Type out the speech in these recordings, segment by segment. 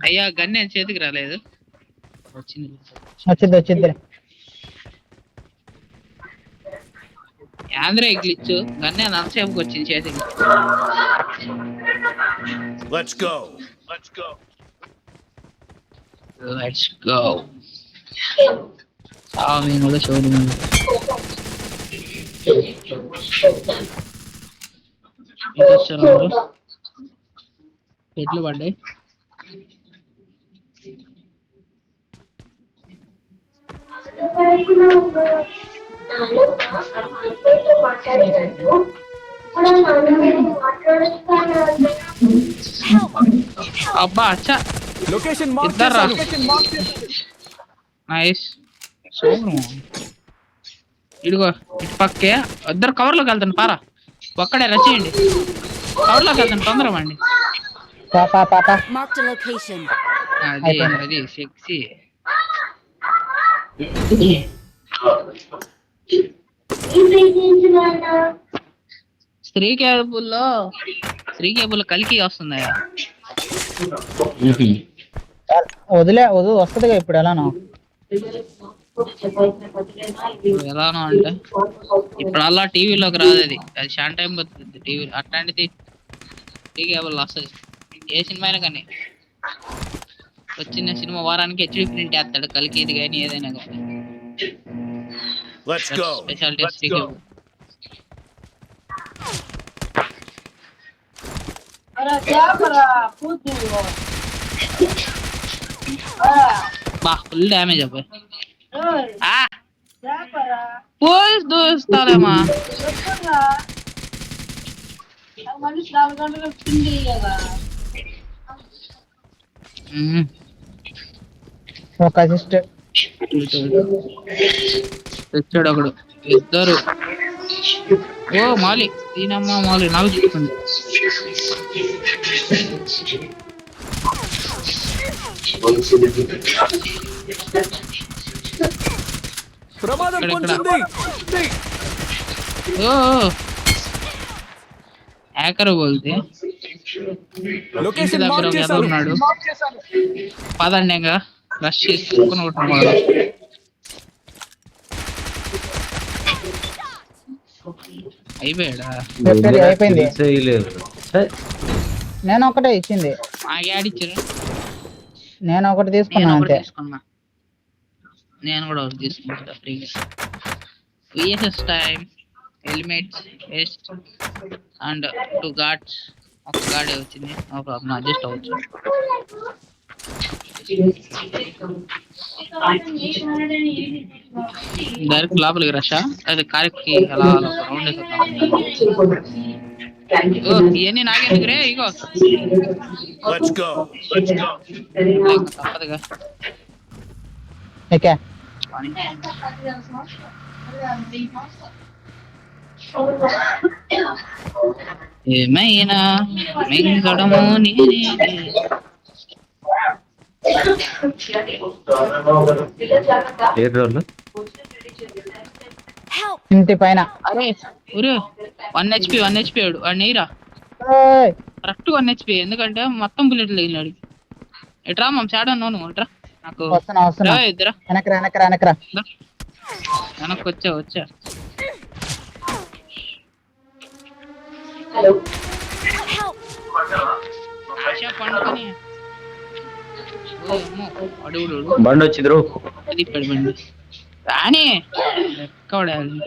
అయ్యా గన్నే చేతికి రాలేదు. వచ్చింది ఆంధ్ర గ్లిచ్ గన్నే అంతసేపుకి వచ్చింది చేతికి. Let's go. మీనులో షోరూమ్ ఎట్లు పడ్డాయి. అబ్బా అచ్చా ఇద్దరు నైస్ సూపర్. ఇదిగో ఇటు పక్కే ఇద్దరు కవర్లోకి వెళ్తాను పారా. ఒక్కడే రచేయండి కవర్లోకి వెళ్తాను తొందరగా అండి. అది సెక్సీ. స్త్రీ కేబుల్లో కలికి వస్తుందా? వద్దు వస్తుందిగా ఇప్పుడు. ఎలానో అంటే ఇప్పుడు అలా టీవీలోకి రాదు. అది షార్ట్ టైం పడుతుంది టీవీ. అట్లాంటిది స్త్రీ కేబుల్ వస్తుంది ఏ సినిమా అయినా. కానీ వచ్చిన సినిమా వారానికి హెచ్డి ప్రింట్ వేస్తాడు కలికి. ఇది కానీ ఏదైనా కానీ స్పెషాలిటీ స్త్రీ కేబుల్. ఫుల్ డ్యామేజ్ అబ్బాయి. దోస్తారేమా ఒక అసిస్టెంట్ తెచ్చాడు ఒకడు. ఇద్దరు ఓ మాలి దీనమ్మ మాలి నాకు చూసుకోండి. హ్యాకర్ బోల్తే దగ్గర ఉన్నాడు. పదండి ఇంకా రష్ చేసి తీసుకుని కొట్టుకోవాలి. అయిపోయింది. నేను ఒకటే ఇచ్చింది. ఆడిచ్చారు. నేను ఒకటి తీసుకున్నా అంతే. నేను కూడా ఒకటి తీసుకుంటా ఫ్రీగా. VSS time helmets west and 2 guards. ఒక గార్డే వచ్చింది. నో ప్రాబ్లం అడ్జస్ట్ అవ్వచ్చు. డైరెక్ట్ లోపలికి రషా అది కారికి అలా రౌండ్ ఇవన్నీ నాకెందుకు రే. ఇగో తప్పదుగా. ఏమైనా మింగడము ఇంటి పైన. అరే 1 HP వాడు నీరా కరెక్ట్ 1 HP. ఎందుకంటే మొత్తం బుల్లెట్లు తగిలినాడు. ఎట్రా మా షాడో నోను ఎట్రా నాకు ఇద్దరా వెనక్కి వచ్చా. పండుకొని బండి వచ్చింది తిప్పాడు బండి రాని ఎక్కడాలి.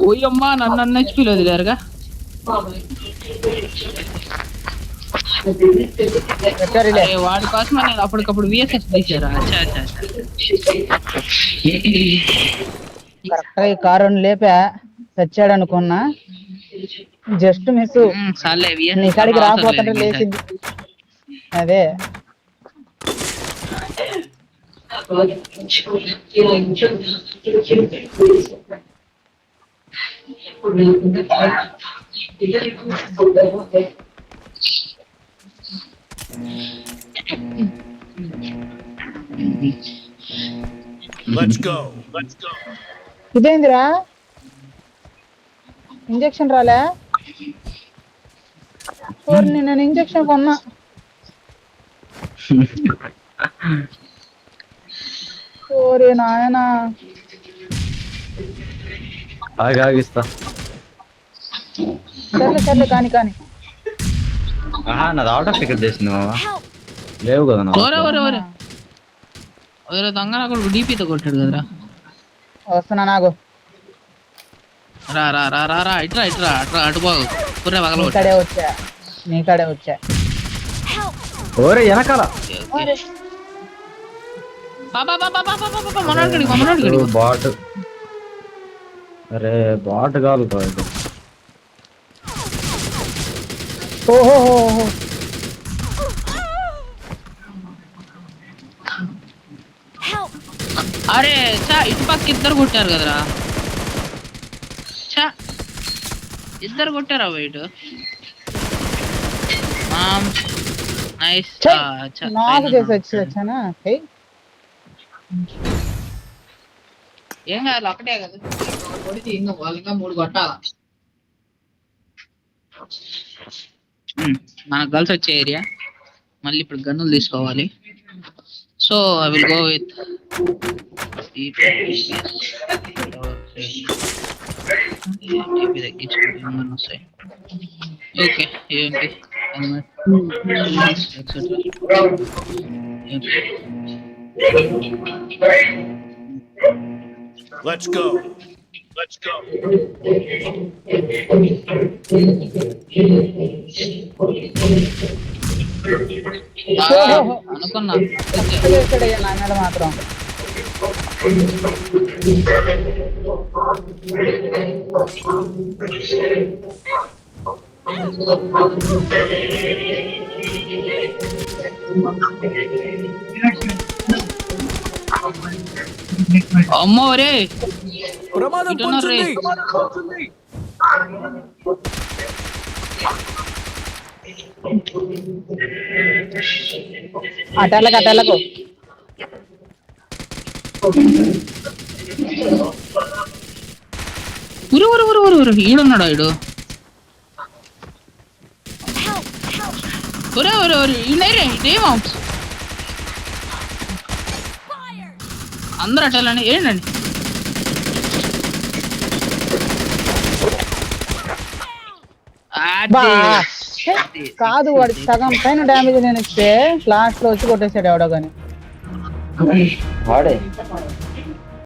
ఓయమ్మా నన్ను HP లో వదిలేరుగా. పెట్టారులే. అరే వాడి కోసమే నేను అప్పటికప్పుడు విఎస్ఎస్ తీసారా అచ్చా అచ్చా అచ్చా. కరెక్ట్ గా ఈ కారు లేపా చచ్చాడు అనుకున్నా, జస్ట్ మిస్. సార్లే నీ కాడికి రాకపోతుంటే లేచింది అదే. Let's go. Let's go. ఇదేందిరా ఇంజక్షన్ రాలే? నేను ఇంజక్షన్ కొన్నా. ఓరే నాయనా, ఆగిస్తా. సర్లే కానీ కానీ నాది అవుట్ ఆఫ్ టికెట్ చేసింది మావా. లేవు కదా నా దొంగ నాకు డీపీతో కొట్టాడు కదరా. వస్తున్నా నాకు. రా రా రా రా రా ఇట్రా ఇట్రా అట్రా అటు బాగు కుర్రే పగల నీ కాడే వచ్చా. ఓరే వెనకాల బాట్. అరే బాట్ కాదు. ఓహో అరే చా ఇటు పక్క ఇద్దరు కొట్టారు కదరా. చా ఇద్దరు కొట్టారా ఇటు. నైస్. నాకు చేసి వచ్చానా? ఏం కాదు ఒకటే కదా కొడితే ఇంకా 3 కొట్టాలా. మనకు గర్ల్స్ వచ్చే ఏరియా. మళ్ళీ ఇప్పుడు గన్నులు తీసుకోవాలి. So I will go with okay. ఏంటి Let's go. Let's go. అనుకున్నా నా మీద మాత్రం. అమ్మో రే ప్రమాదం పొందుతుంది. అటలకు ఉరు ఉరు ఉరు ఉరు ఉరు ఈడున్నాడు ఈడు. ఒరే ఒరే ఒరే ఈడైరే ఇదేమో అందరూ అటాలని ఏంటండి. కాదు వాడి సగం పైన డ్యామేజ్ నేను ఇస్తే లాస్ట్ లో వచ్చి కొట్టేసాడు ఎవడో కానీ. వాడే